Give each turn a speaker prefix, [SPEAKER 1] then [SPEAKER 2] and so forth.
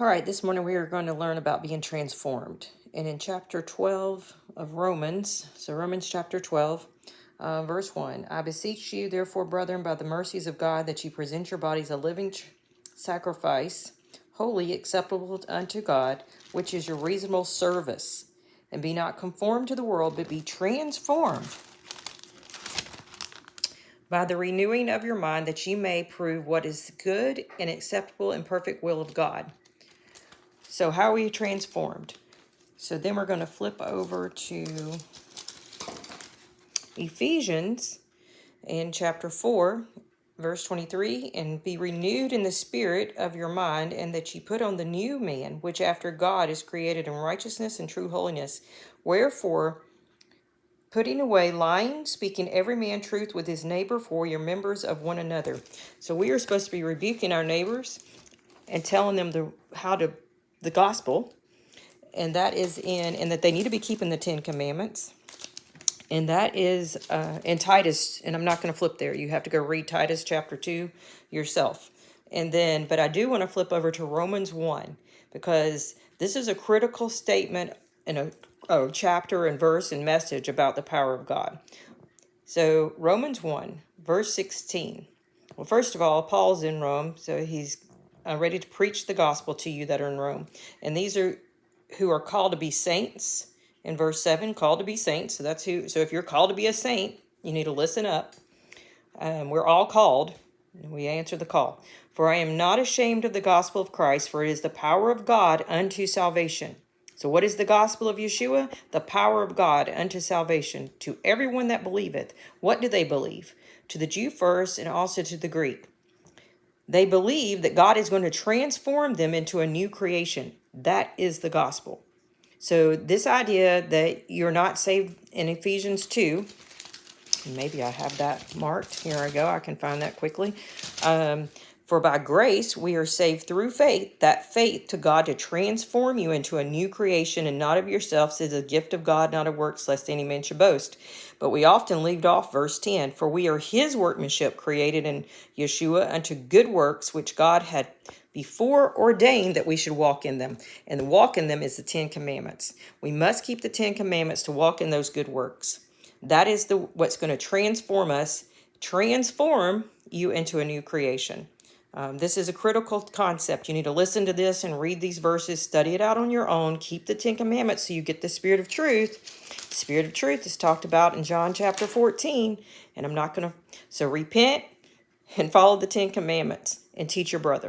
[SPEAKER 1] All right, this morning we are going to learn about being transformed. And in chapter 12 of Romans, so Romans chapter 12, verse 1, I beseech you, therefore, brethren, by the mercies of God, that you present your bodies a living sacrifice, holy, acceptable unto God, which is your reasonable service. And be not conformed to the world, but be transformed by the renewing of your mind, that you may prove what is good and acceptable and perfect will of God. So how are we transformed? So then we're going to flip over to Ephesians in chapter 4, verse 23, and be renewed in the spirit of your mind, and that ye put on the new man, which after God is created in righteousness and true holiness. Wherefore, putting away lying, speaking every man truth with his neighbor, for you're members of one another. So we are supposed to be rebuking our neighbors and telling them the gospel, and that is and that they need to be keeping the 10 commandments. And that is in Titus, and I'm not going to flip there. You have to go read Titus chapter 2 yourself. But I do want to flip over to Romans 1, because this is a critical statement in a chapter and verse and message about the power of God. So Romans 1, verse 16. Well, first of all, Paul's in Rome, so he's ready to preach the gospel to you that are in Rome. And these are who are called to be saints. In verse 7, called to be saints. So that's who. So if you're called to be a saint, you need to listen up. We're all called. We answer the call. For I am not ashamed of the gospel of Christ, for it is the power of God unto salvation. So what is the gospel of Yeshua? The power of God unto salvation to everyone that believeth. What do they believe? To the Jew first, and also to the Greek. They believe that God is going to transform them into a new creation. That is the gospel. So this idea that you're not saved in Ephesians 2, maybe I have that marked. Here I go. I can find that quickly. For by grace we are saved through faith, that faith to God to transform you into a new creation, and not of yourselves, is a gift of God, not of works, lest any man should boast. But we often leave off verse 10, for we are his workmanship, created in Yeshua unto good works, which God had before ordained that we should walk in them. And the walk in them is the 10 commandments. We must keep the 10 commandments to walk in those good works. That is what's going to transform you into a new creation. This is a critical concept. You need to listen to this and read these verses, study it out on your own, keep the 10 commandments so you get the spirit of truth. The spirit of truth is talked about in John chapter 14, and I'm not going to, so repent and follow the 10 commandments and teach your brother.